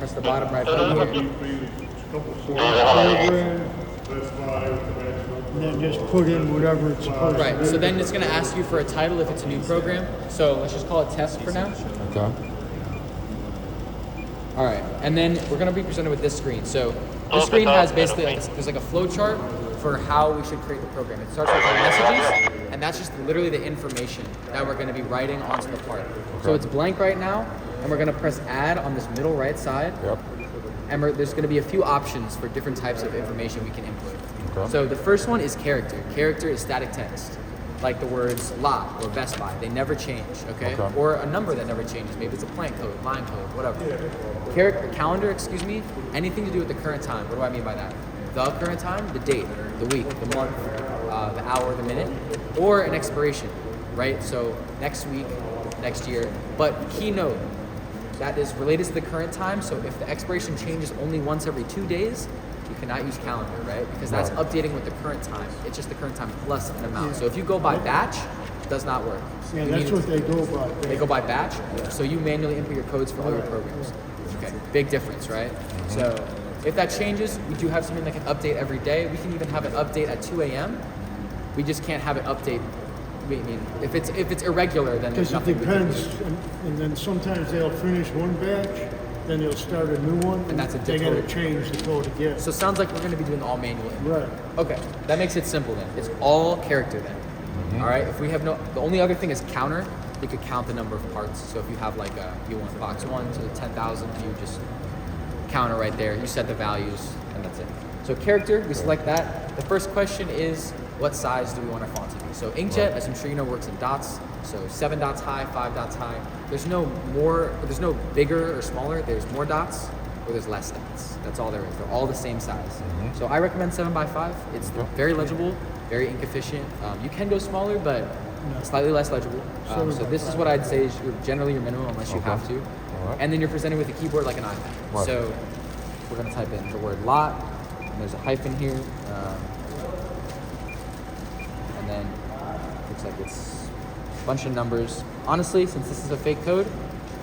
press the bottom right button here. And then just put in whatever it's supposed to Right, be. so then it's going to ask you for a title if it's a new program. So let's just call it test for now. Okay. All right, and then we're going to be presented with this screen. So this screen has basically there's like a flow chart for how we should create the program. It starts with our messages, and that's just literally the information that we're going to be writing onto the part. So it's blank right now, and we're going to press add on this middle right side. Yep. And there's going to be a few options for different types of information we can input. Okay. So the first one is character. Character is static text, like the words lot or Best Buy. They never change, okay? Or a number that never changes. Maybe it's a plant code, line code, whatever. Calendar, excuse me, anything to do with the current time. What do I mean by that? The current time, the date, the week, the month, the hour, the minute, or an expiration, right? So next week, next year, but keynote. That is related to the current time, so if the expiration changes only once every 2 days, you cannot use calendar, right? Because that's updating with the current time. It's just the current time plus an amount. So if you go by batch, it does not work. Yeah, that's what they go by. They go by batch, so you manually input your codes for all your programs. Okay, big difference, right? So if that changes, we do have something that can update every day. We can even have it update at 2 a.m. We just can't have it update. I mean, if it's irregular, then there's Because it nothing. depends, and then sometimes they'll finish one batch, then they'll start a new one. And that's a They're gonna different- change the code again. So it sounds like we're going to be doing all manual input. Right. Okay, that makes it simple then. It's all character then. All right. If we have no, the only other thing is counter. You could count the number of parts. So if you have like you want box 1 to 10,000, you just counter right there. You set the values, and that's it. So character, we select that. The first question is, what size do we want our font to be? So inkjet, as I'm sure you know, works in dots. So 7 dots high, 5 dots high. There's no bigger or smaller. There's more dots or there's less dots. That's all there is. They're all the same size. So I recommend 7x5. It's very legible, very ink efficient. You can go smaller, but slightly less legible. So this is what I'd say is generally your minimum, unless you have to. And then you're presented with a keyboard like an iPad. So we're going to type in the word lot. And there's a hyphen here. And then looks like it's a bunch of numbers. Honestly, since this is a fake code,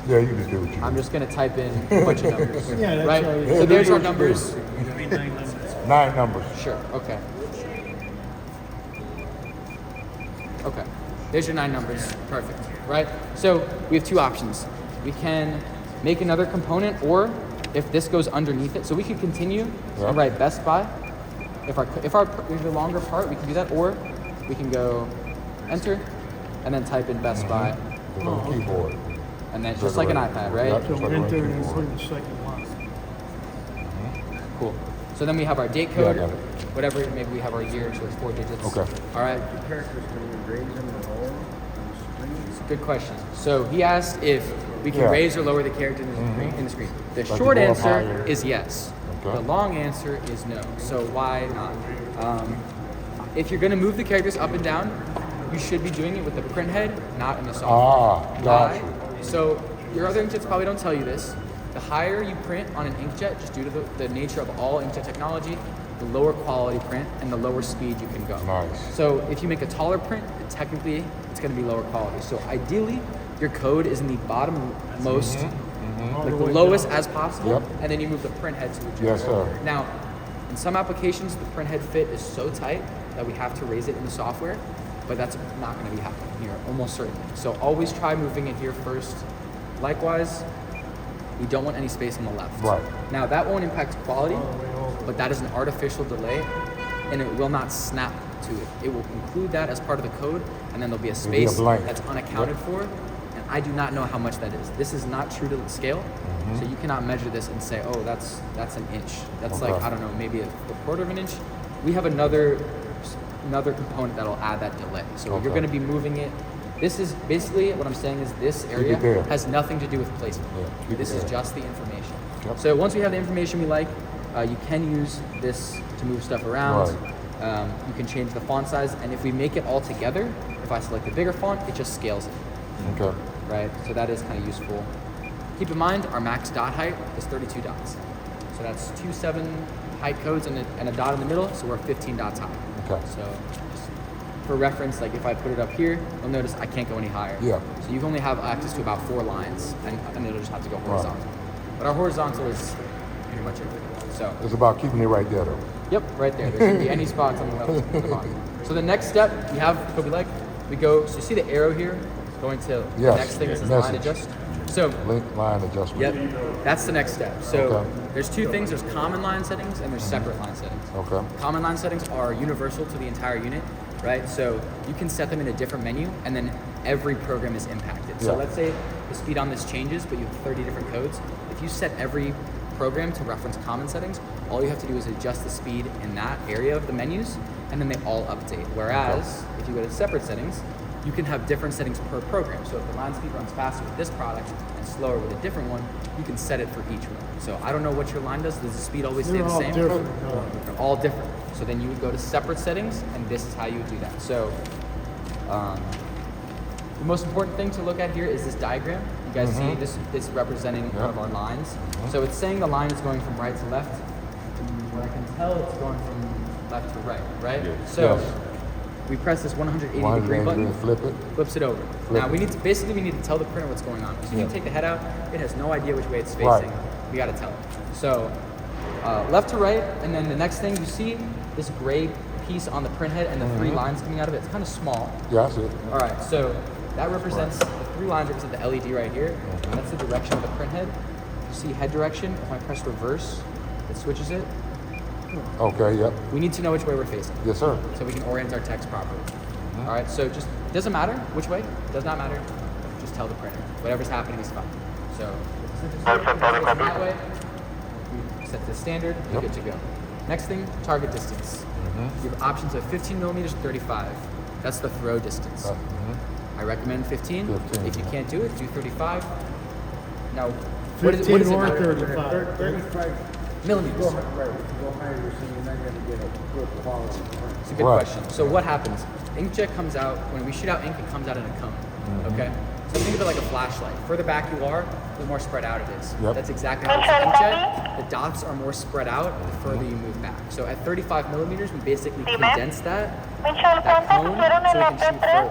Yeah, you just do what you I'm do. just going to type in a bunch of numbers. Yeah, that's right? how you- So there's our numbers. 9 numbers. Sure, okay. Okay, there's your 9 numbers, perfect, right? So we have 2 options. We can make another component, or if this goes underneath it, so we can continue and write Best Buy. If there's a longer part, we can do that, or we can go enter and then type in Best Buy, It's on the keyboard. and then just like an iPad, right? Yep. So Just like on enter and then keyboard. put in the second line. Cool. So then we have our date Yeah, I code, got it. whatever, maybe we have our year, so it's 4 digits. Okay. All right. Characters can we raise them at all on the screen? Good question. So he asked if we can Yeah. raise or lower the character in the screen. The Like short to go up answer higher. is yes. Okay. The long answer is no. So why not? If you're going to move the characters up and down, you should be doing it with the printhead, not in the software. Got Why? you. So your other inkjets probably don't tell you this. The higher you print on an inkjet, just due to the nature of all inkjet technology, the lower quality print and the lower speed you can go. Nice. So if you make a taller print, technically it's going to be lower quality. So ideally, your code is in the bottom most, like the lowest as possible, Yep. and then you move the print head to adjust. Yes, sir. Now, in some applications, the print head fit is so tight that we have to raise it in the software, but that's not going to be happening here, almost certainly. So always try moving it here first. Likewise, we don't want any space on the left. Right. Now, that won't impact quality, but that is an artificial delay, and it will not snap to it. It will include that as part of the code, and then there'll be a be a space blank. that's unaccounted for, and I do not know how much that is. This is not true to the scale, so you cannot measure this and say, oh, that's an inch. That's like, Okay. I don't know, maybe a quarter of an inch. We have another component that'll add that delay. So Okay. you're going to be moving it. This is basically what I'm saying is this it area there. has nothing to do with placement. Yeah, keep it This is there. just the information. Yep. So once we have the information we like, you can use this to move stuff around. You can change the font size, and if we make it all together, if I select the bigger font, it just scales it, Okay. right? So that is kind of useful. Keep in mind, our max dot height is 32 dots. So that's 27 height codes and a dot in the middle, so we're 15 dots high. Okay. So just for reference, like if I put it up here, you'll notice I can't go any higher. Yeah. So you only have access to about 4 lines, and it'll just have to go horizontal. But our horizontal is pretty much it. So, It's about keeping it right there, though. yep, right there. There shouldn't be any spots on the left or the bottom. So the next step, we have Kobe leg. We go, so you see the arrow here? Going to the Yes, next thing is line message. adjust. So, Link line adjustment. yep, that's the next step. So Okay. there's two things. There's common line settings and there's separate line settings. Okay. Common line settings are universal to the entire unit, right? So you can set them in a different menu and then every program is impacted. So Yeah. let's say the speed on this changes, but you have 30 different codes. If you set every program to reference common settings, all you have to do is adjust the speed in that area of the menus and then they all update. Whereas if you go to separate settings, you can have different settings per program. So if the line speed runs faster with this product and slower with a different one, you can set it for each one. So I don't know what your line does. Does the speed always stay They're the all same? different. They're all different. So then you would go to separate settings, and this is how you would do that. So the most important thing to look at here is this diagram. You guys see this is representing one of our lines. So it's saying the line is going from right to left. And what I can tell, it's going from left to right, right? So Yes. we press this 180 degree 180 button, degree, flip it. flips it over. Flip Now it. we need to basically tell the printer what's going on. So if Yeah. you take the head out, it has no idea which way it's facing. Right. We got to tell it. So left to right, and then the next thing you see this gray piece on the print head and the three lines coming out of it. It's kind of small. Yeah, I see it. All right, so that represents the three lines represent the LED right here. That's the direction of the print head. You see head direction. If I press reverse, it switches it. Okay, yep. We need to know which way we're facing, Yes, sir. so we can orient our text properly. All right, so just it doesn't matter which way. It does not matter. Just tell the printer whatever's happening is fine. So that way, we set the standard. You're Yep. good to go. Next thing, target distance. You have options of 15 millimeters, 35. That's the throw distance. I recommend 15. 15. If you can't do it, do 35. Now, what is 15 it or matter? 35. 35. Millimeters. Go higher, right, if you go higher, so you're not gonna get a good quality print. It's a good Right. question. So what happens? Inkjet comes out, when we shoot out ink, it comes out in a cone, okay? So think of it like a flashlight. Further back you are, the more spread out it is. Yep. That's exactly how it's an inkjet. The dots are more spread out the further you move back. So at 35 millimeters, we basically condense that cone so we can shoot further.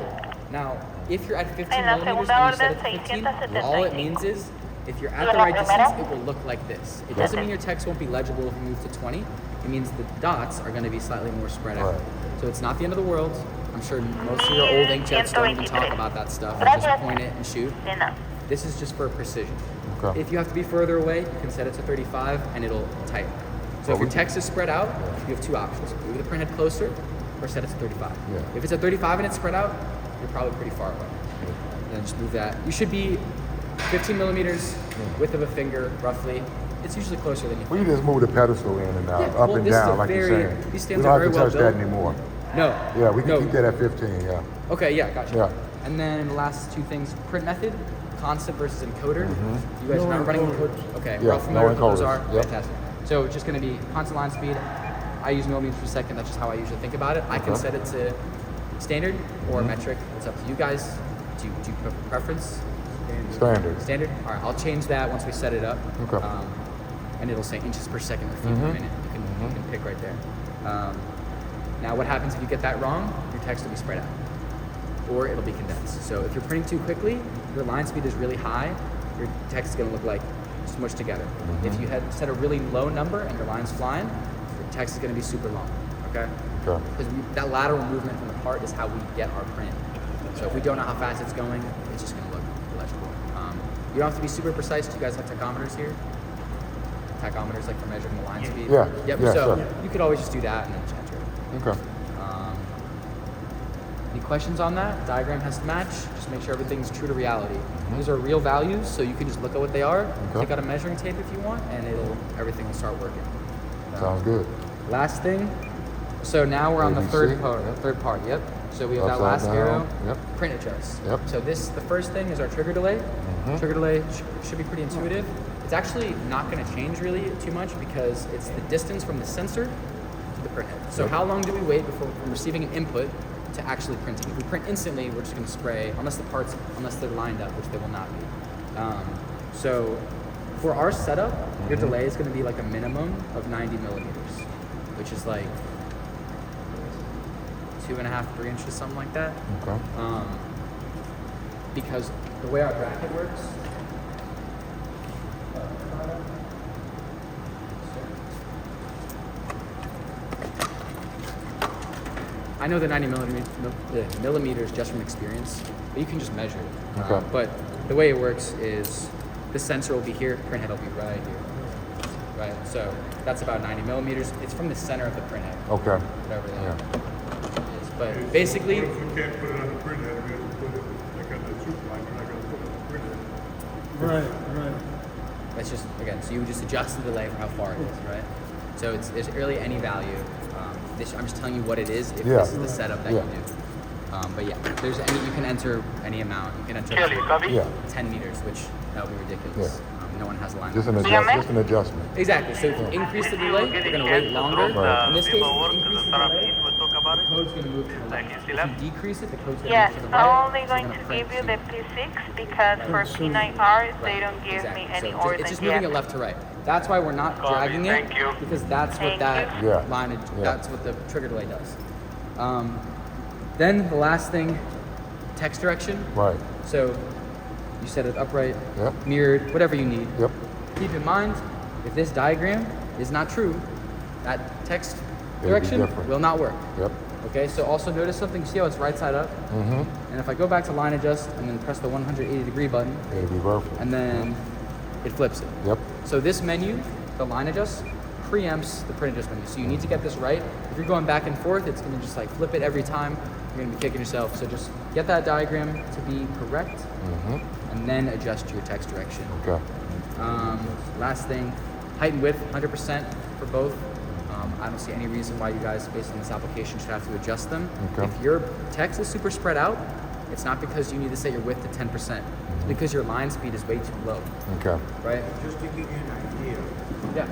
Now, if you're at 15 millimeters and you set it to 15, all it means is if you're at the right distance, it will look like this. It doesn't mean your text won't be legible if you move to 20. It means the dots are going to be slightly more spread out. Right. So it's not the end of the world. I'm sure most of your old inkjets don't even talk about that stuff. They just point it and shoot. This is just for precision. Okay. If you have to be further away, you can set it to 35 and it'll tighten. So if your text is spread out, you have two options. Move the print head closer or set it to 35. Yeah. If it's at 35 and it's spread out, you're probably pretty far away. Then just move that. You should be 15 millimeters, width of a finger, roughly. It's usually closer than you think. We just move the pedestal in and out, Yeah, up well, and this is down, a like you're very- saying. these We stands don't are have to very well touch that built. anymore. No. Yeah, we can No. keep that at 15, yeah. Okay, yeah, gotcha. Yeah. And then the last two things, print method, constant versus encoder. You guys No are running encoders. Okay, Yeah, we're all familiar no with what those are. encoders. Yep. Fantastic. So it's just going to be constant line speed. I use millimeters per second. That's just how I usually think about it. I can Okay. set it to standard or metric. It's up to you guys. Do you preference? Standard. Standard? All right, I'll change that once we set it up. Okay. And it'll say inches per second or feet per minute. You can pick right there. Now, what happens if you get that wrong? Your text will be spread out, or it'll be condensed. So if you're printing too quickly, your line speed is really high, your text is going to look like smushed together. If you had set a really low number and your line's flying, your text is going to be super long. Okay? Okay. Because that lateral movement from the part is how we get our print. So if we don't know how fast it's going, it's just going to look illegible. You don't have to be super precise. Do you guys have tachometers here? Tachometers, like for measuring the line speed? Yeah. Yep. Yeah, so sure. you could always just do that and then just enter it. Okay. Any questions on that? Diagram has to match. Just make sure everything's true to reality. These are real values, so you can just look at what they are, Okay. take out a measuring tape if you want, and everything will start working. Sounds good. Last thing. So now we're on the ABC. third part. Third part. Yep. So we have that Upside last down. arrow. Yep. Print adjust. Yep. So the first thing is our trigger delay. Trigger delay should be pretty intuitive. It's actually not going to change really too much because it's the distance from the sensor to the print head. So how long do we wait before from receiving an input to actually printing? If we print instantly, we're just going to spray unless they're lined up, which they will not be. So for our setup, your delay is going to be like a minimum of 90 millimeters, which is like 2.5, 3 inches, something like that. Okay. Because the way our bracket works, I know the 90 millimeters just from experience, but you can just measure it. Okay. But the way it works is the sensor will be here, printhead will be right here. Right, so that's about 90 millimeters. It's from the center of the printhead, Okay. whatever that Yeah. is. But basically, What if we can't put it on the printhead, we have to put it, like on the supervisor, we're not gonna put it on the printhead. Right. that's just, again, so you would just adjust the delay for how far it is, right? So it's really any value. I'm just telling you what it is if Yeah. this is the setup that Yeah. you do. But yeah, you can enter any amount. You can enter Yeah. 10 meters, which that would be ridiculous. No one has a line. Just an adjustment. Exactly. So if you increase the delay, we're going to wait longer. Right. In this case, if you increase the delay, the code's going to move to the left. If you decrease it, the code's going to Yes, move to the right. I'm only so going it's to gonna give you print the soon. P6 because for P9Rs they don't give Exactly. me any So orders it's just yet. moving it left to right. That's why we're not dragging it, because that's what Thank that you. Yeah. line, Yeah. that's what the trigger delay does. Then the last thing, text direction. Right. So you set it upright, Yep. mirrored, whatever you need. Yep. Keep in mind, if this diagram is not true, that text be direction different. will not work. Yep. Okay, so also notice something, see how it's right side up? Mm-hmm. And if I go back to line adjust and then press the 180-degree button, It'll be vertical. and then it flips it. Yep. So this menu, the line adjust, preempts the print adjust menu. So you need to get this right. If you're going back and forth, it's gonna just like flip it every time. You're gonna be kicking yourself. So just get that diagram to be correct, Mm-hmm. and then adjust your text direction. Okay. Last thing, height and width, 100% for both. I don't see any reason why you guys, based on this application, should have to adjust them. Okay. If your text is super spread out, it's not because you need to set your width to 10%, because your line speed is way too low, Okay. right? Just to give you an idea, Yeah.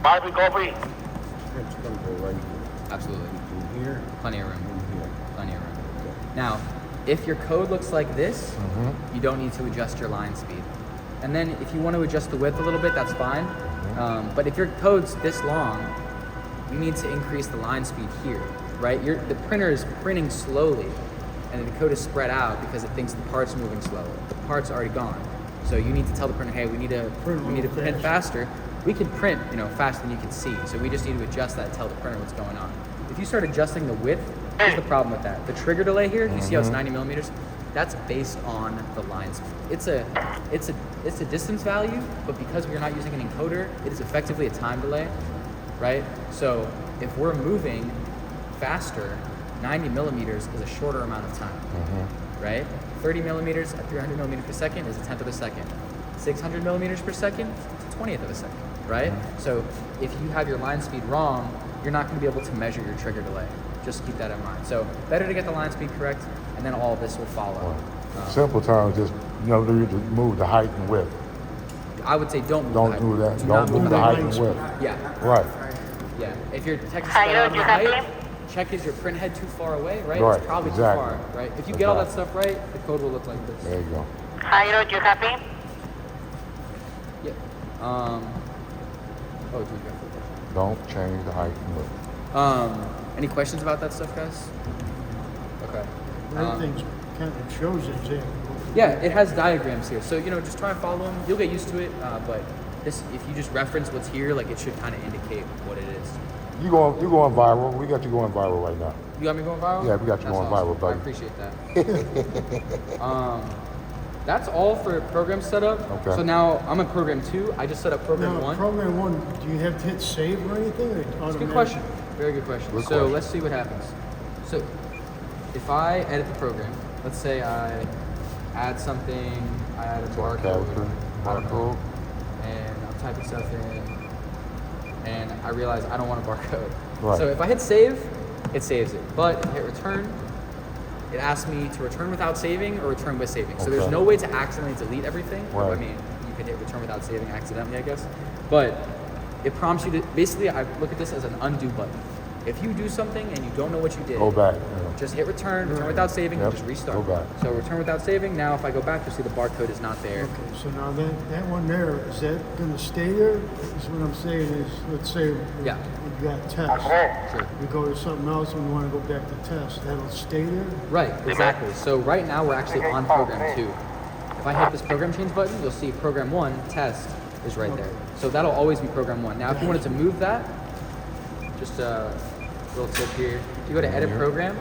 Barbie, copy. it's gonna go right here, Absolutely. between here Plenty of room. and here. Plenty of room. Now, if your code looks like this, Mm-hmm. you don't need to adjust your line speed. And then if you want to adjust the width a little bit, that's fine. But if your code's this long, you need to increase the line speed here, right? The printer is printing slowly, and the code is spread out because it thinks the part's moving slower. The part's already gone. So you need to tell the printer, hey, we need to print faster. We can print, faster than you can see. So we just need to adjust that and tell the printer what's going on. If you start adjusting the width, here's the problem with that. The trigger delay here, you see how it's 90 millimeters? That's based on the line speed. It's a distance value, but because we're not using an encoder, it is effectively a time delay, right? So if we're moving faster, 90 millimeters is a shorter amount of time, right? 30 millimeters at 300 millimeters per second is a tenth of a second. 600 millimeters per second, it's a 20th of a second, right? So if you have your line speed wrong, you're not going to be able to measure your trigger delay. Just keep that in mind. So better to get the line speed correct, and then all of this will follow. Simple terms, just you just move the height and width. I would say don't move Don't the height. do that. Do Don't not move the the height height. and width. Yeah, Right. yeah. If your text is Hi, spread out on you the have height, him? check is your print head too far away, right? Right, It's probably exactly. too far, right? If you get all that Exactly. stuff right, the code will look like this. There you go. Jairo, you happy? Yeah. Oh, do you have Don't change the height and width. any questions about that stuff, guys? Okay. Everything's kind of shows example. Yeah, it has diagrams here, so just try and follow them. You'll get used to it, but this, if you just reference what's here, like it should kind of indicate what it is. You going viral. We got you going viral right now. You got me going viral? Yeah, we got you That's going awesome. viral, buddy. I appreciate that. That's all for program setup. Okay. So now I'm in program 2. I just set up program Now, 1. program 1, do you have to hit save or anything? Or That's a automatic? good question. Very good question. Good So question. let's see what happens. So if I edit the program, let's say I add something, I add a barcode, Character, I don't know, barcode. and I'm typing stuff in, and I realize I don't want a barcode. Right. So if I hit save, it saves it. But if I hit return, it asks me to return without saving or return with saving. So there's Okay. no way to accidentally delete everything. I Right. mean, you could hit return without saving accidentally, I guess. But it prompts you to, basically, I look at this as an undo button. If you do something and you don't know what you did, Go back. just hit return without saving, Yep. and just restart. Go back. So return without saving. Now if I go back, you'll see the barcode is not there. Okay, so now that one there, is that going to stay there? Is what I'm saying is, let's say Yeah. you got test. Sure. You go to something else and you want to go back to test. That'll stay there? Right, exactly. So right now we're actually on program 2. If I hit this program change button, you'll see program 1 test is right there. So that'll always be program 1. Now if you wanted to move that, just little tip here. If you go to edit program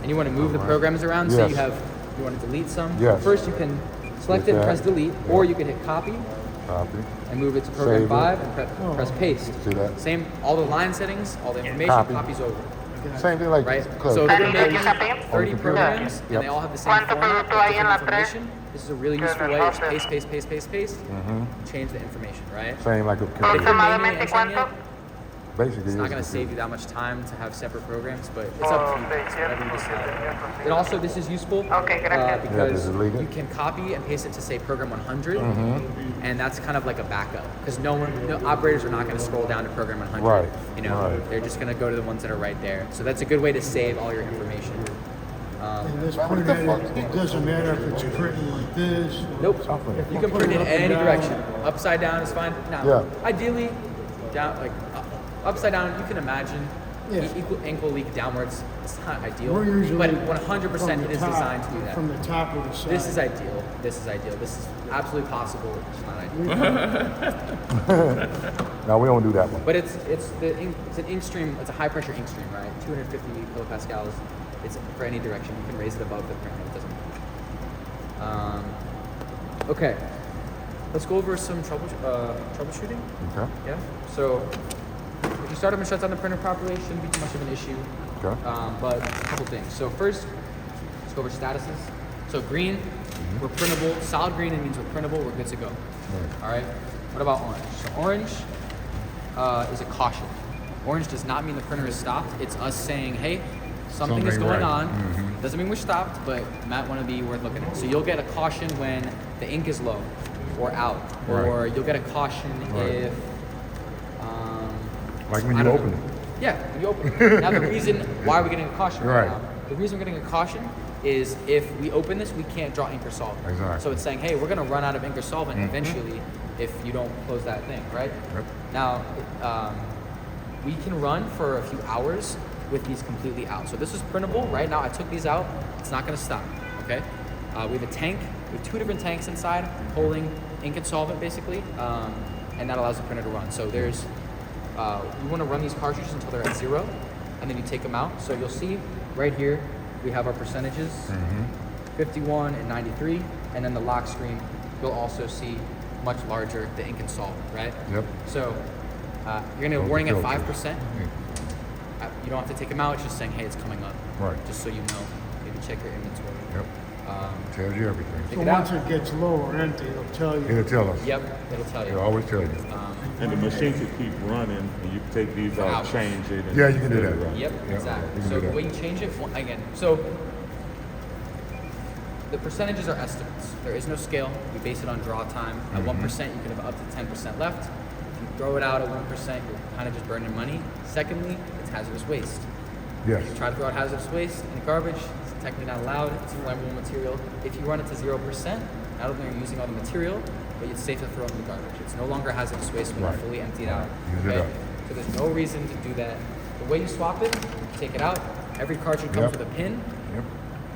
and you want to move the programs around, say Yes. you want to delete some. Yes. First, you can select Hit it and that. press delete, or you can hit copy Copy. and move it to program Save it. 5 and press paste. See that? Same, all the line settings, all the information Copy. copies over. Same thing like Right? close. So if you're Did you making copy? 30 computer? programs Yep. and they all have the same ¿Cuánto format, producto hay en la different information, this is a really useful way. It's paste, paste, paste, paste, paste. Change the information, right? Same like a If you're computer. manually ¿Aproximadamente entering cuánto? it, Basically, it's not it's going to a save you that much time to have separate programs, but it's up to you. It's whatever you decide. And also, this is useful Okay, gracias. because Yeah, delete it. you can copy and paste it to say program 100, and that's kind of like a backup because no operators are not going to scroll down to program 100. Right, You know, right. they're just going to go to the ones that are right there. So that's a good way to save all your information. And this printhead, it doesn't matter if it's printing like this. Nope. Something. You can print in Up and any down. direction. Upside down is fine. Now, Yeah. ideally, down upside down. You can imagine Yeah. equal ankle leak downwards. It's not ideal, We're usually but 100% from it the is top- designed to do that. From the top of the side. This is ideal. This is ideal. This is absolutely possible. It's not ideal. No, we don't do that one. But it's an ink stream. It's a high pressure ink stream, right? 250 kilopascals. It's for any direction. You can raise it above the print. It doesn't matter. Okay. Let's go over some troubleshooting. Okay. Yeah. So if you start up and shut down the printer properly, it shouldn't be too much of an issue. Okay. But a couple things. So first, let's go over statuses. So green, we're printable. Solid green, it means we're printable. We're good to go. All right. What about orange? So orange is a caution. Orange does not mean the printer is stopped. It's us saying, hey, something is Something going right. on. Doesn't mean we're stopped, but might want to be worth looking at. So you'll get a caution when the ink is low or out, or Right. you'll get a caution Right. if Like when I you don't open know. it. Yeah, when you open it. Now the reason why we're getting a caution Right. now, the reason we're getting a caution is if we open this, we can't draw ink or solvent. Exactly. So it's saying, hey, we're gonna run out of ink or solvent eventually if you don't close that thing, right? Yep. Now, we can run for a few hours with these completely out. So this is printable. Right now, I took these out. It's not gonna stop, okay? We have a tank. We have 2 different tanks inside holding ink and solvent, basically, and that allows the printer to run. So there's, you wanna run these cartridges until they're at 0, and then you take them out. So you'll see right here, we have our percentages, 51 and 93, and then the lock screen, you'll also see much larger, the ink and solvent, right? Yep. So you're gonna get a Those warning at filters. 5%. You don't have to take them out, it's just saying, hey, it's coming up. Right. Just so you know, maybe check your inventory. Yep. Tells you everything. Take So it out. once it gets low or empty, it'll tell you. It'll tell us. Yep, it'll tell It'll you. always tell you. And the machine can keep running, and you can take these out, hours. change it. And Yeah, you can do let it that. run. Yep, Yeah, exactly. you can So do the that. way you change it, again, so the percentages are estimates. There is no scale. We base it on draw time. At 1%, you can have up to 10% left. If you throw it out at 1%, you're kind of just burning money. Secondly, it's hazardous waste. Yes. If you try to throw out hazardous waste in the garbage, it's technically not allowed. It's flammable material. If you run it to 0%, not only are you using all the material, but it's safe to throw it in the garbage. It's no longer hazardous waste when Right. you're fully emptied out. Use it up. So there's no reason to do that. The way you swap it, you take it out. Every cartridge comes Yep. with a pin. Yep.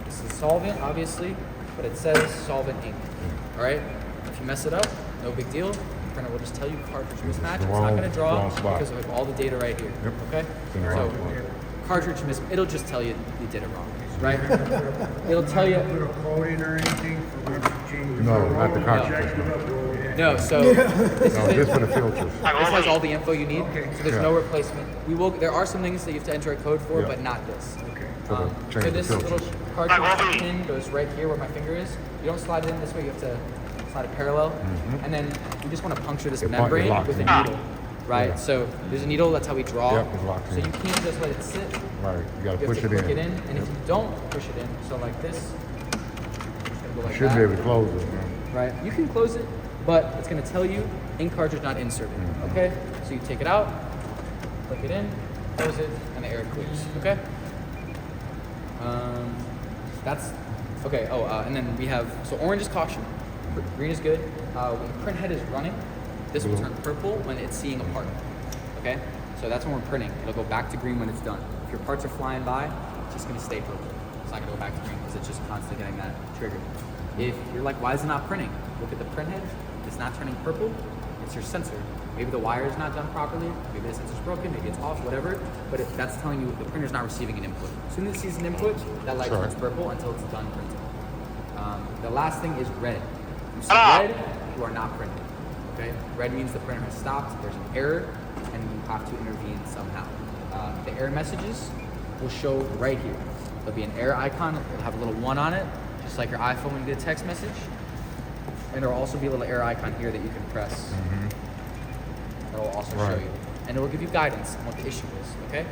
This is solvent, obviously, but it says solvent ink. All right. If you mess it up, no big deal. The printer will just tell you cartridge mismatch. It's not wrong- going to draw wrong spot. because of all the data right here. Yep. Okay. It's in the So wrong spot. cartridge miss. It'll just tell you you did it wrong, right? It'll tell you. Put a coating or anything for when you change. No, not the cartridge. Jacked it up, bro. No. So this No, is just it. for the filters. This has all the info you need. So there's Yeah. no replacement. We will. There are some things that you have to enter a code for, Yeah. but not this. For the So change the this little filters. cartridge pin goes right here where my finger is. You don't slide it in this way. You have to slide it parallel, and then you just want to puncture this It membrane locks with a in. needle, right? Yeah. So there's a needle. That's how we draw. Yep, it locks so in. you can't just let it sit. Right. You gotta You have push to it click in. it in, and if you don't push it in, so like this, it's gonna go like Should that. be able to close it. Man. Right? You can close it, but it's going to tell you ink cartridge not inserted. Okay? So you take it out, click it in, close it, and the air clears. Okay? That's okay. Oh, and then we have so orange is caution, green is good. When print head is running, this will turn purple when it's seeing a part. Okay? So that's when we're printing. It'll go back to green when it's done. If your parts are flying by, it's just going to stay purple. It's not going to go back to green because it's just constantly getting that triggered. If you're like, why is it not printing? Look at the print head. It's not turning purple. It's it's your sensor. Maybe the wire is not done properly, maybe the sensor's broken, maybe it's off, whatever, but that's telling you the printer's not receiving an input. As soon as it sees an input, that light Sure. turns purple until it's done printing. The last thing is red. You see red, you are not printing. Okay? Red means the printer has stopped, there's an error, and you have to intervene somehow. The error messages will show right here. There'll be an error icon, it'll have a little 1 on it, just like your iPhone when you get a text message. And there'll also be a little error icon here that you can press. It'll also show Right. you. And it will give you guidance on what the issue is, okay?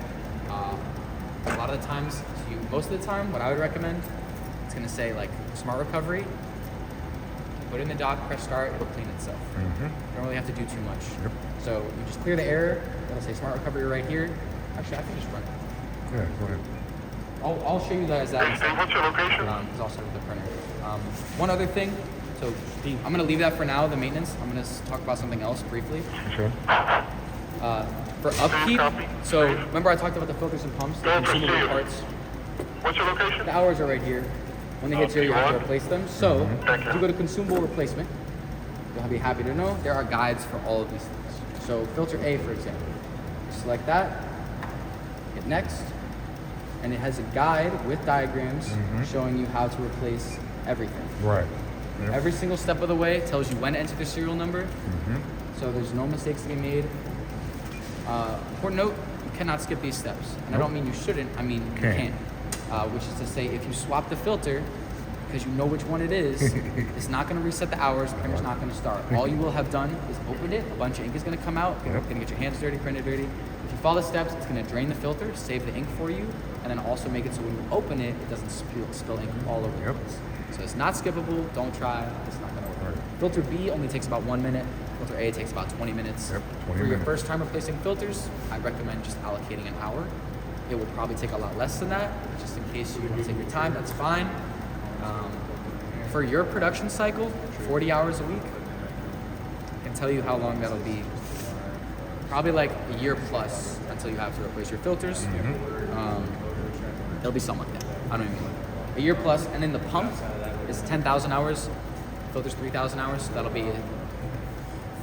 A lot of the times, most of the time, what I would recommend, it's gonna say like smart recovery, put it in the dock, press start, it'll clean itself. You don't really have to do too much. Yep. So you just clear the error, it'll say smart recovery right here. Actually, I can just run it. Yeah, go ahead. I'll show you guys that instead. What's your location? Because I'll start with the printer. One other thing, so I'm gonna leave that for now, the maintenance. I'm gonna talk about something else briefly. Okay. For upkeep, so remember I talked about the filters and pumps, the consumable parts. What's your location? The hours are right here. When they hit 0, you have to replace them. So if you go to consumable replacement, you'll be happy to know there are guides for all of these things. So filter A, for example, you select that, hit next, and it has a guide with diagrams showing you how to replace everything. Right. Yep. Every single step of the way tells you when to enter the serial number, so there's no mistakes to be made. Important note, you cannot skip these steps. And I don't mean you shouldn't, I mean you Can't. can't. Which is to say, if you swap the filter, because you know which one it is, it's not going to reset the hours, the printer's not going to start. All you will have done is opened it, a bunch of ink is going to come out, you're going to get your hands dirty, printer dirty. If you follow the steps, it's going to drain the filter, save the ink for you, and then also make it so when you open it, it doesn't spill ink all over the place. So it's not skippable, don't try, it's not going to work. Filter B only takes about 1 minute, filter A takes about 20 minutes. Yep, 20 For your minutes. first time replacing filters, I recommend just allocating an hour. It would probably take a lot less than that, just in case you want to take your time, that's fine. For your production cycle, 40 hours a week, I can tell you how long that'll be. Probably like a year plus until you have to replace your filters. It'll be something like that. I don't even know. A year plus, and then the pump is 10,000 hours, filters 3,000 hours, so that'll be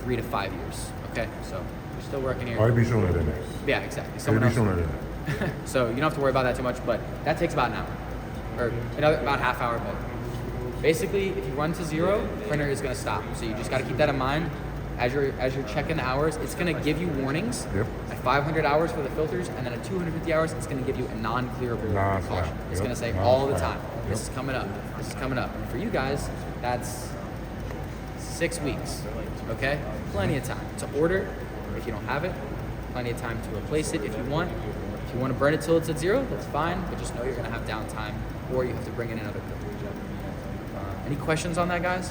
3 to 5 years. Okay, so you're still working here. Oh, it'd be sooner than that. Yeah, exactly. It'd Someone be else. sooner than that. So you don't have to worry about that too much, but that takes about an hour, or about half hour. But basically, if you run to 0, printer is going to stop. So you just got to keep that in mind as you're checking the hours. It's going to give you warnings at 500 hours for the filters, and then at 250 hours, it's going to give you a non-clearable Non-stop. caution. It's Yep. going to say all the Non-stop. time, this is coming up, this is coming up. And for you guys, that's 6 weeks. Okay, plenty of time to order if you don't have it. Plenty of time to replace it if you want. If you want to burn it till it's at 0, that's fine, but just know you're going to have downtime, or you have to bring in another filter. Any questions on that, guys?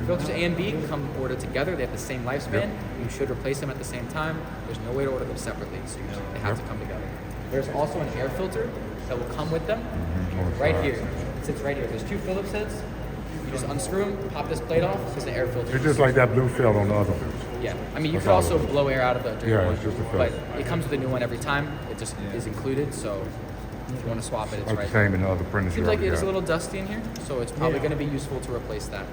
Filters A and B come ordered together. They have the same lifespan. You should replace them at the same time. There's no way to order them separately, so they have to come together. There's also an air filter that will come with them right here. It sits right here. There's 2 Phillips heads. You just unscrew them, pop this plate off, it's an air filter. It's just like that blue felt on the other one. Yeah, I mean, you That's could all also it is. blow air out of the drain, Yeah, it's just a but filter. it comes with a new one every time. It just is included, so if you want to swap it, it's Like right the there. same in the other printers. Seems you like already it's a got. little dusty in here, so it's probably going to be useful to replace that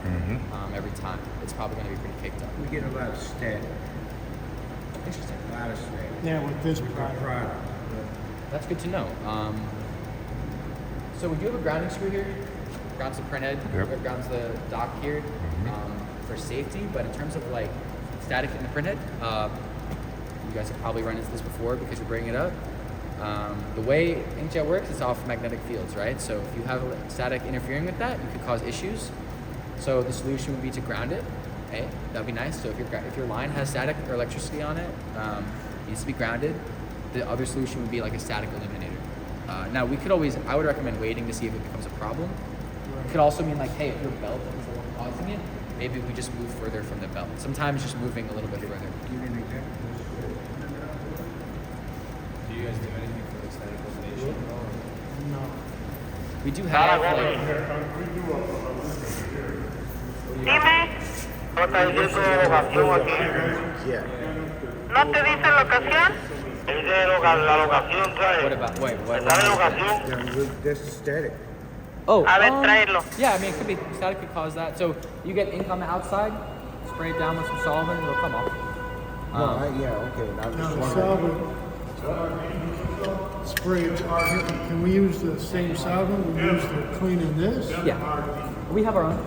every time. It's probably going to be pretty caked up. We get a lot of static, Interesting. a lot of static. Yeah, with this Our product. product. That's good to know. So we do have a grounding screw here. Grounds the printhead. Yep. Grounds the dock here for safety. But in terms of like static in the printhead, you guys have probably run into this before because you're bringing it up. The way inkjet works is off magnetic fields, right? So if you have static interfering with that, you could cause issues. So the solution would be to ground it. Okay, that'd be nice. So if your line has static or electricity on it, it needs to be grounded. The other solution would be like a static eliminator. Now I would recommend waiting to see if it becomes a problem. It could also mean like, hey, if your belt is the one causing it, maybe we just move further from the belt. Sometimes just moving a little bit further. Give me an example. Do you guys do anything for the static elimination? We do have like, Dime, ¿no está diciendo locación aquí? Yeah. ¿No te dice locación? Dice la locación, what ¿sabes? about, wait, what? ¿Está la locación? Yeah, that's static. Oh, A ver, tráelo. yeah, I mean, it could be, static could cause that. So you get ink on the outside, spray it down with some solvent, it'll come off. Yeah, okay. I was Now, just the wondering. solvent spray, can we use the same solvent we use to cleaning this? Yeah, we have our own.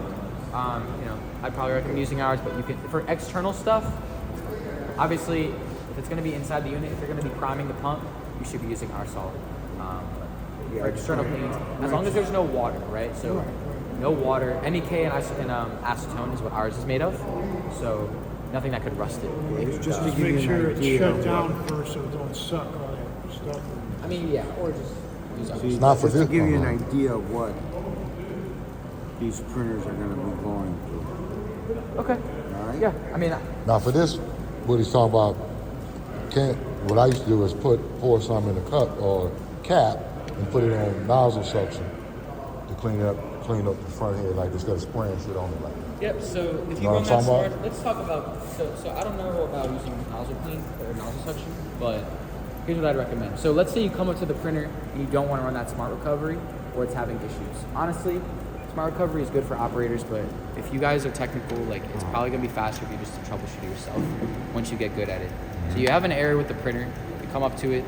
You know, I'd probably recommend using ours, but you can for external stuff. Obviously, if it's going to be inside the unit, if you're going to be priming the pump, you should be using our solvent. For external cleanings, as long as there's no water, right? So no water. NEK and acetone is what ours is made of. So nothing that could rust it. Just make sure it's shut down first so it don't suck all that stuff. I mean, yeah, or just use ours. See, not for just to this give you an one, idea of what these printers are going to be going through. Okay. All right? Yeah, I mean, Now for this, what he's talking about, what I used to do is pour some in a cup or cap and put it on nozzle suction to clean up the front head, like instead of spraying shit on it like that. yep. So if you Know run what that I'm talking smart, let's talk about. So I don't know about using nozzle clean or nozzle suction, but here's what I'd recommend. So let's say you come up to the printer and you don't want to run that smart recovery, or it's having issues. Honestly, smart recovery is good for operators, but if you guys are technical, like it's probably gonna be faster if you just troubleshoot it yourself once you get good at it. So you have an error with the printer, you come up to it.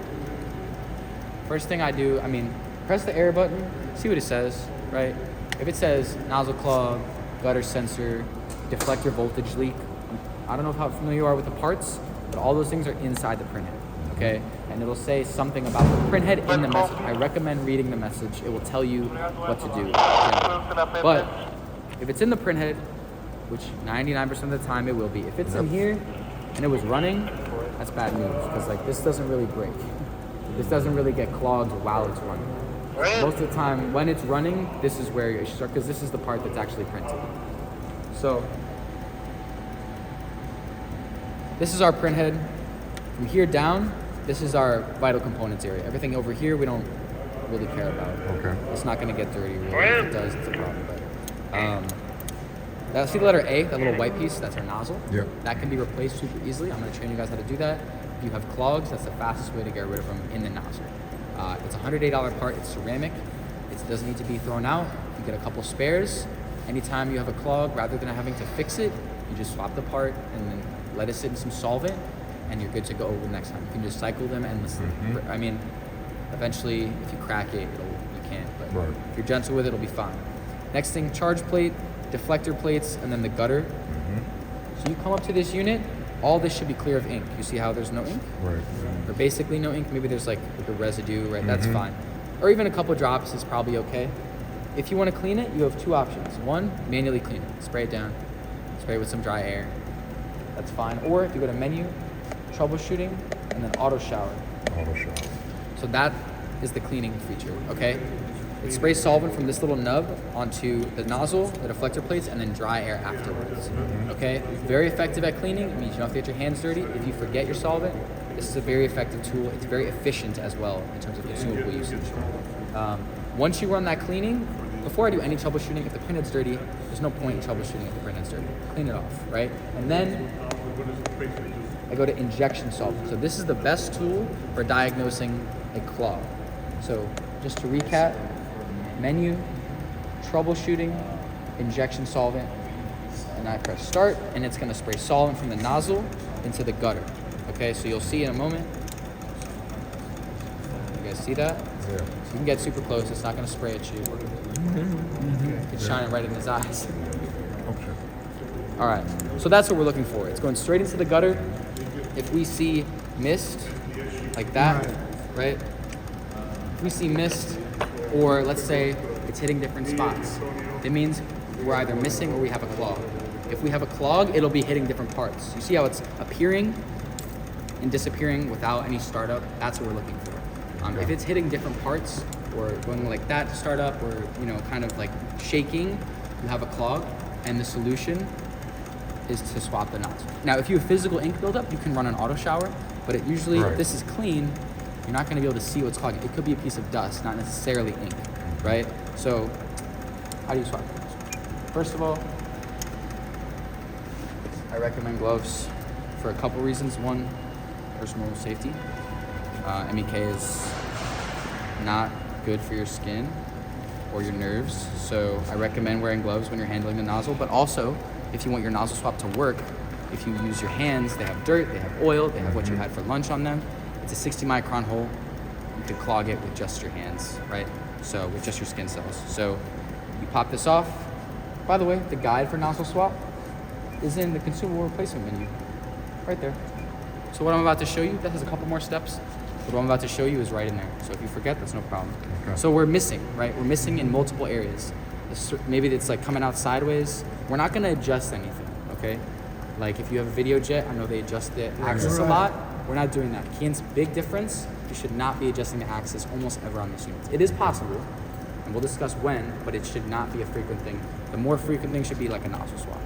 First thing I do, press the error button, see what it says, right? If it says nozzle clog, gutter sensor, deflector voltage leak, I don't know how familiar you are with the parts, but all those things are inside the printhead, okay? And it'll say something about the printhead in the message. I recommend reading the message. It will tell you what to do. But if it's in the printhead, which 99% of the time it will be, if it's in here and it was running, that's bad news, because like this doesn't really break. This doesn't really get clogged while it's running. Most of the time, when it's running, this is where your issues are, because this is the part that's actually printed. So, this is our printhead. From here down, this is our vital components area. Everything over here, we don't really care about. Okay. It's not going to get dirty, really. If it does, it's a problem. But, see the letter A, that little white piece? That's our nozzle. Yep. That can be replaced super easily. I'm going to train you guys how to do that. If you have clogs, that's the fastest way to get rid of them in the nozzle. It's a $108 part. It's ceramic. It doesn't need to be thrown out. You get a couple spares. Anytime you have a clog, rather than having to fix it, you just swap the part and then let it sit in some solvent, and you're good to go the next time. You can just cycle them endlessly. I mean, eventually, if you crack it, you can't. But Right. if you're gentle with it, it'll be fine. Next thing, charge plate, deflector plates, and then the gutter. So you come up to this unit, all this should be clear of ink. You see how there's no ink? Right. Or basically no ink. Maybe there's like a residue, right? That's fine. Or even a couple drops is probably okay. If you want to clean it, you have two options. One, manually clean it. Spray it down. Spray it with some dry air. That's fine. Or if you go to menu, troubleshooting, and then auto shower. Auto shower. So that is the cleaning feature, okay? It sprays solvent from this little nub onto the nozzle, the deflector plates, and then dry air afterwards, okay? Very effective at cleaning. It means you don't have to get your hands dirty. If you forget your solvent, this is a very effective tool. It's very efficient as well in terms of consumable usage. Once you run that cleaning, before I do any troubleshooting, if the printhead's dirty, there's no point in troubleshooting if the printhead's dirty. Clean it off, right? And then I go to injection solvent. So this is the best tool for diagnosing a clog. So just to recap, menu, troubleshooting, injection solvent, and I press start, and it's gonna spray solvent from the nozzle into the gutter. Okay, so you'll see in a moment. You guys see that? Yeah. So you can get super close, it's not gonna spray at you. It's shining right in his eyes. Okay. All right, so that's what we're looking for. It's going straight into the gutter. If we see mist, like that, right? If we see mist, or let's say it's hitting different spots, it means we're either missing or we have a clog. If we have a clog, it'll be hitting different parts. You see how it's appearing and disappearing without any startup? That's what we're looking for. If it's hitting different parts, or going like that to start up, or kind of like shaking, you have a clog, and the solution is to swap the nozzle. Now, if you have physical ink buildup, you can run an auto shower, but it usually, if this is clean, you're not gonna be able to see what's clogging. It could be a piece of dust, not necessarily ink, right? So, how do you swap it? First of all, I recommend gloves for a couple reasons. One, personal safety. MEK is not good for your skin or your nerves, so I recommend wearing gloves when you're handling the nozzle, but also, if you want your nozzle swap to work, If you use your hands, they have dirt, they have oil, they have what you had for lunch on them. It's a 60 micron hole. You could clog it with just your hands, right? So with just your skin cells. So you pop this off. By the way, the guide for nozzle swap is in the consumable replacement menu, right there. So what I'm about to show you, that has a couple more steps, but what I'm about to show you is right in there. So if you forget, that's no problem. Okay. So we're missing, right? We're missing in multiple areas. Maybe it's like coming out sideways. We're not gonna adjust anything, okay? Like if you have a video jet, I know they adjust the axis a lot. We're not doing that. Keyence, big difference. You should not be adjusting the axis almost ever on these units. It is possible, and we'll discuss when, but it should not be a frequent thing. The more frequent thing should be like a nozzle swap.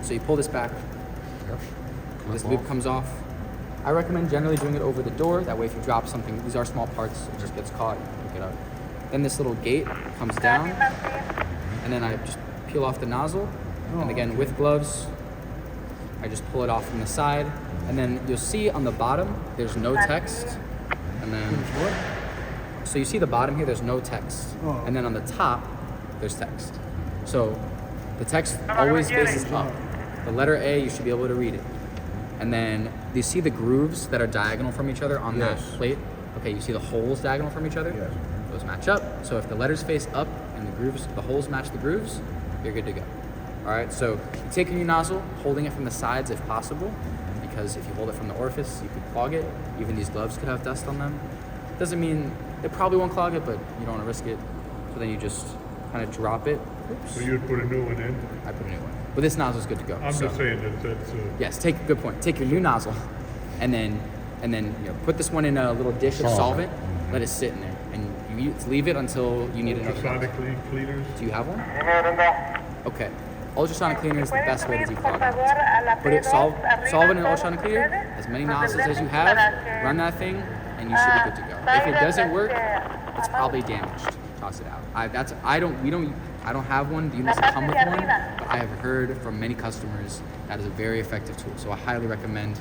So you pull this back, Yep. this Clip loop off. comes off. I recommend generally doing it over the door. That way if you drop something, these are small parts, it just gets caught, you can pick it up. Then this little gate comes down, and then I just peel off the nozzle. And again, with gloves, I just pull it off from the side. And then you'll see on the bottom, there's no text. And then, so you see the bottom here, there's no text. And then on the top, there's text. So the text always faces up. The letter A, you should be able to read it. And then you see the grooves that are diagonal from each other on that plate? Okay, you see the holes diagonal from each other? Yes. Those match up. So if the letters face up and the grooves, the holes match the grooves, you're good to go. All right, so you take your new nozzle, holding it from the sides if possible, because if you hold it from the orifice, you could clog it. Even these gloves could have dust on them. Doesn't mean it probably won't clog it, but you don't want to risk it. So then you just kind of drop it. Oops. So you'd put a new one in? I put a new one. But this nozzle's good to go. I'm so. just saying that's Yes, good point. Take your new nozzle, and then put this one in a little dish of solvent. Let it sit in there, and you leave it until you need another nozzle. ultrasonic cleaners. Do you have one? Okay. Ultrasonic cleaner is the best way to declog nozzles. Put it solvent in ultrasonic cleaner, as many nozzles as you have, run that thing, and you should be good to go. If it doesn't work, it's probably damaged. Toss it out. I don't have one. The units come with one, but I have heard from many customers that is a very effective tool. So I highly recommend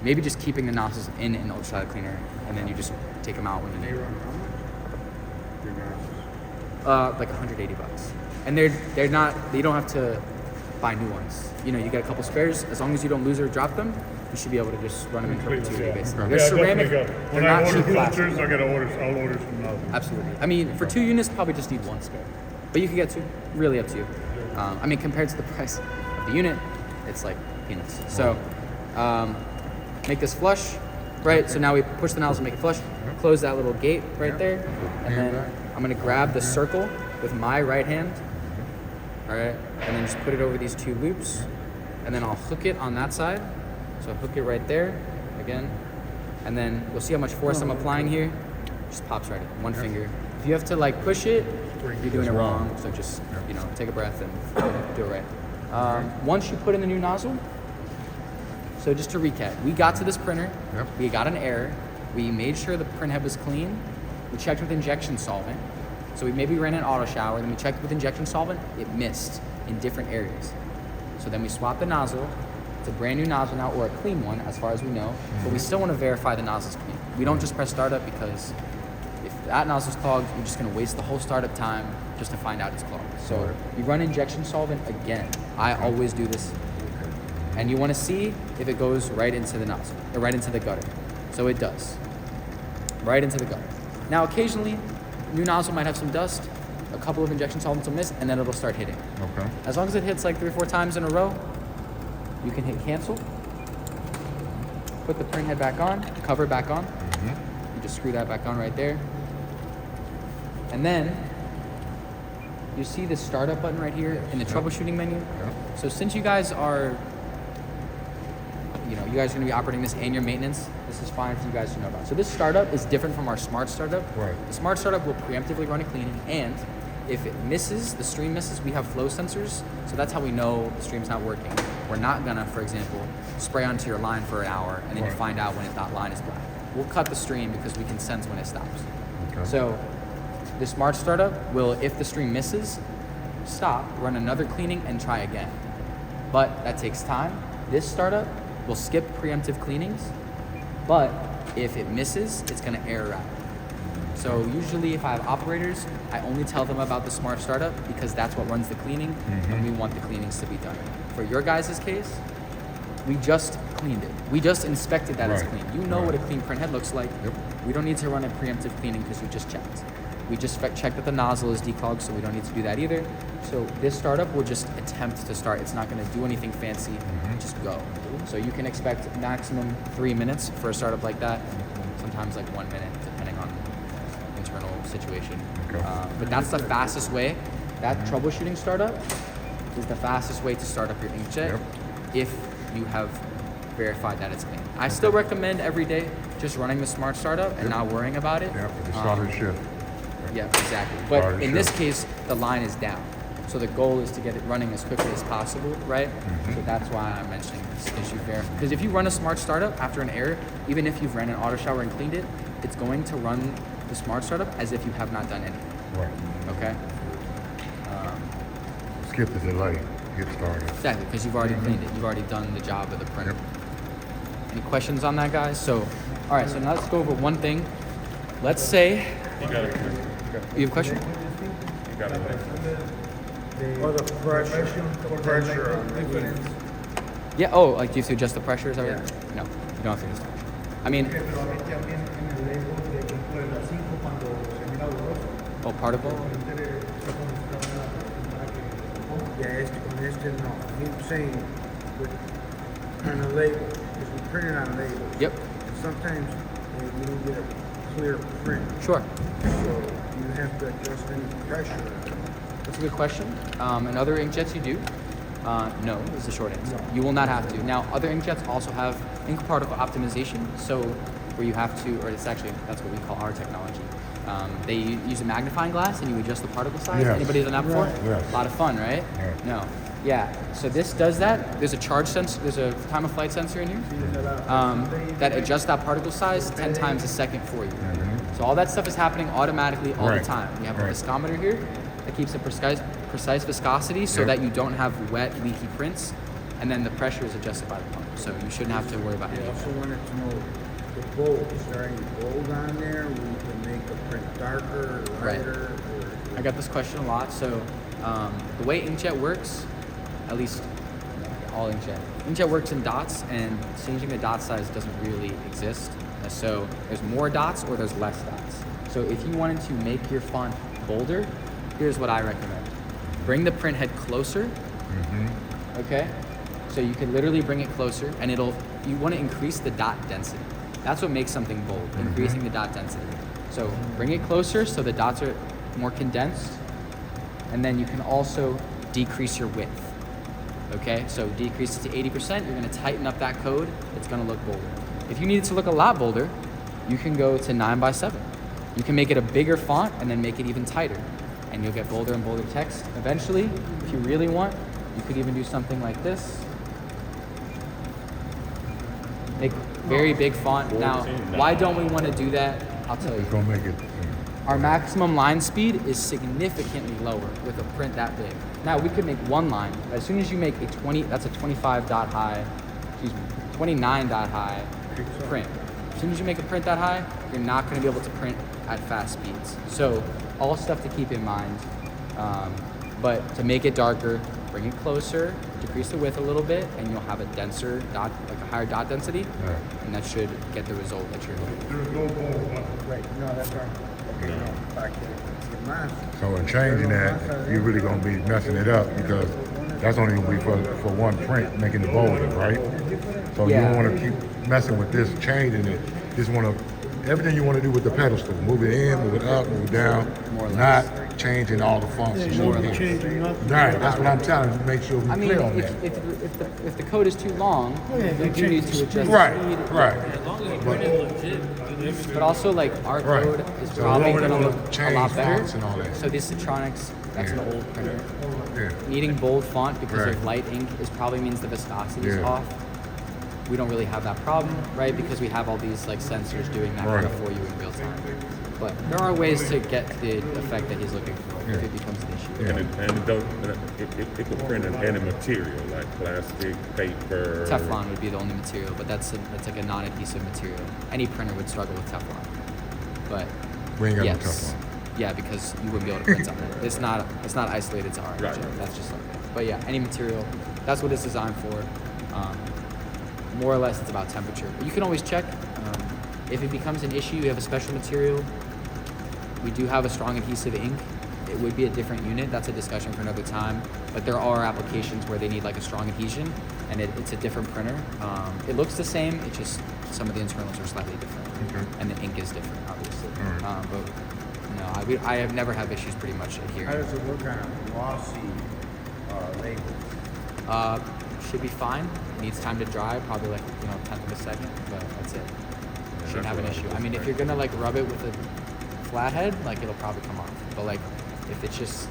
maybe just keeping the nozzles in an ultrasonic cleaner, and then you just take them out when you need them. Like $180. And they're not, you don't have to buy new ones. You know, you get a couple spares. As long as you don't lose or drop them, you should be able to just run them in perpetuity, basically. They're ceramic. They're They're not not cheap plastic. filters, I'll order some nozzles. Absolutely. I mean, for 2 units, probably just need 1 spare. But you can get 2. Really up to you. I mean, compared to the price of the unit, it's like peanuts. So, make this flush, right? So now we push the nozzle, make it flush. Close that little gate right there. And then I'm going to grab the circle with my right hand. All right, and then just put it over these 2 loops, and then I'll hook it on that side. So hook it right there, again, and then you'll see how much force I'm applying here. Just pops right in, 1 finger. If you have to like push it, you're doing it wrong. So just, take a breath and do it right. Once you put in the new nozzle, so just to recap, we got to this printer, we got an error, we made sure the print head was clean, we checked with injection solvent. So we maybe ran an auto shower, then we checked with injection solvent, it missed in different areas. So then we swapped the nozzle. It's a brand new nozzle now, or a clean one as far as we know, but we still want to verify the nozzle's clean. We don't just press startup because if that nozzle's clogged, you're just going to waste the whole startup time just to find out it's clogged. So you run injection solvent again. I always do this. And you want to see if it goes right into the nozzle, or right into the gutter. So it does. Right into the gutter. Now occasionally, new nozzle might have some dust, a couple of injection solvents will miss, and then it'll start hitting. Okay. As long as it hits like 3 or 4 times in a row, you can hit cancel, put the print head back on, cover back on. You just screw that back on right there. And then you see the startup button right here in the troubleshooting menu. So since you guys are, you guys are gonna be operating this and your maintenance, this is fine for you guys to know about. So this startup is different from our smart startup. Right. The smart startup will preemptively run a cleaning, and if it misses, the stream misses, we have flow sensors, so that's how we know the stream's not working. We're not gonna, for example, spray onto your line for an hour and then you find out when that line is black. We'll cut the stream because we can sense when it stops. Okay. So the smart startup will, if the stream misses, stop, run another cleaning, and try again. But that takes time. This startup will skip preemptive cleanings, but if it misses, it's gonna error out. So usually if I have operators, I only tell them about the smart startup because that's what runs the cleaning, and we want the cleanings to be done. For your guys' case, We just cleaned it. We just inspected that it's Right. clean. You know what a Right. clean print head looks like. Yep. We don't need to run a preemptive cleaning because we just checked. We just checked that the nozzle is declogged, so we don't need to do that either. So this startup will just attempt to start. It's not going to do anything fancy. Just go. So you can expect maximum 3 minutes for a startup like that. Sometimes like 1 minute, depending on internal situation. Okay. But that's the fastest way. That troubleshooting startup is the fastest way to start up your inkjet Yep. if you have verified that it's clean. I still recommend every day just running the smart startup and not worrying about it. Yeah, for the start of the shift. Yeah, exactly. But Start of in this shift. case, the line is down. So the goal is to get it running as quickly as possible, right? So that's why I'm mentioning this issue there. Because if you run a smart startup after an error, even if you've ran an auto shower and cleaned it, it's going to run the smart startup as if you have not done anything. Right. Okay? Skip the delay. Get started. Exactly, because you've already cleaned it. You've already done the job of the printer. Any questions on that, guys? So, all right, so now let's go over one thing. Let's say You got it. you have a question. You got it. Or the pressure on the heat. Yeah. Oh, like do you have to adjust the pressure? Is that right? No, you don't have to adjust the pressure. I mean, oh, particle. Yeah, con este no. He was saying with on a label, because we printed on labels. Yep. Sometimes you don't get a clear print, Sure. so you have to adjust any pressure. That's a good question. And other inkjets you do? No, is the short answer. You will not have to. Now, other inkjets also have ink particle optimization, so where you have to, or it's actually, that's what we call our technology. They use a magnifying glass and you adjust the particle size. Yes. Anybody done that before? Yes. A lot of fun, right? Yes. No. Yeah. So this does that. There's a charge sensor, there's a time of flight sensor in here that adjusts that particle size 10 times a second for you. So all that stuff is happening automatically all the Right. time. We have a Right. viscometer here that keeps a precise viscosity so Yep. that you don't have wet, leaky prints, and then the pressure is adjusted by the pump. So you shouldn't have to worry about I any of also that. wanted to know the bold. Is there any bold on there? We can make the print darker, Right. lighter, I got this question a lot. So the way inkjet works, at least all inkjet works in dots, and changing the dot size doesn't really exist. So there's more dots or there's less dots. So if you wanted to make your font bolder, here's what I recommend. Bring the print head closer. Okay? So you can literally bring it closer and you want to increase the dot density. That's what makes something bold, increasing the dot density. So bring it closer so the dots are more condensed. And then you can also decrease your width. Okay? So decrease it to 80%, you're going to tighten up that code, it's going to look bolder. If you need it to look a lot bolder, you can go to 9x7. You can make it a bigger font and then make it even tighter. And you'll get bolder and bolder text. Eventually, if you really want, you could even do something like this. Make very big font. Now, why don't we want to do that? I'll tell you. It's gonna make it. Our maximum line speed is significantly lower with a print that big. Now we could make one line. As soon as you make a 20, that's a 25 dot high, 29 dot high print. As soon as you make a print that high, you're not going to be able to print at fast speeds. So all stuff to keep in mind. But to make it darker, bring it closer, decrease the width a little bit, and you'll have a denser dot, like a higher dot density, and that should get the result that you're looking for. There's no bold on it. Right, no, that's right. Okay, no, back there. So in changing that, you're really gonna be messing it up because that's only gonna be for one print, making it bolder, right? So you Yeah. don't wanna keep messing with this, changing it. Just wanna, everything you wanna do with the pedestal, move it in, move it up, move it down, More or less. not changing all the functions. Yeah, no changing nothing. Right, that's what I'm telling you, to make sure we I mean, clear on that. if the code is too long, yeah, you do need to adjust Right, the speed. right. But also, like, our Right. code is So probably you don't going to wanna look a change lot better. fonts and all that. So this Citronics, that's an Yeah. old printer. Yeah. Needing bold font because Right. of light ink is probably means the viscosity is Yeah. off. We don't really have that problem, right? Because we have all these like sensors doing that Right. kind of for you in real time. But there are ways to get the effect that he's looking for if Yeah. it becomes an issue. And it could print in any material like plastic, paper. Teflon would be the only material, but that's like a non-adhesive material. Any printer would struggle with Teflon. But We ain't got no yes, Teflon. yeah, because you wouldn't be able to print on it. It's not isolated to our Right. engine. That's just like that. But yeah, any material. That's what it's designed for. more or less it's about temperature. But you can always check. If it becomes an issue, you have a special material. We do have a strong adhesive ink. It would be a different unit. That's a discussion for another time. But there are applications where they need like a strong adhesion, and it's a different printer. It looks the same. It's just some of the internals are slightly different, and the ink is different, obviously. But no, I have never had issues pretty much How adhering. does it work on a glossy label? Should be fine. It needs time to dry, probably like 10th of a second, but that's it. Shouldn't have an issue. I mean, if you're gonna like rub it with a flathead, like it'll probably come off. But like if it's just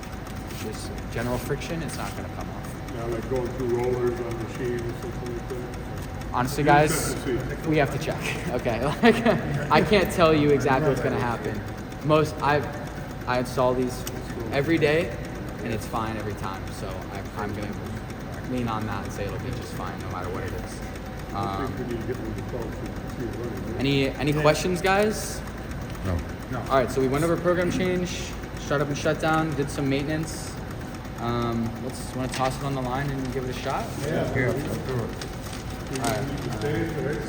general friction, it's not gonna come off. Now, like going through rollers on machine or something like that. Honestly, You guys, just have to see. we have to check. Okay, like I can't tell you exactly what's gonna happen. I install these every day, and it's fine every time. So I'm gonna lean on that and say it'll be just fine no matter what it is. I think we need to get one of the calls to see it running. Any questions, guys? No. All right, so we went over program change, startup and shutdown, did some maintenance. Let's want to toss it on the line and give it a shot. Yeah. All right. Stay, right?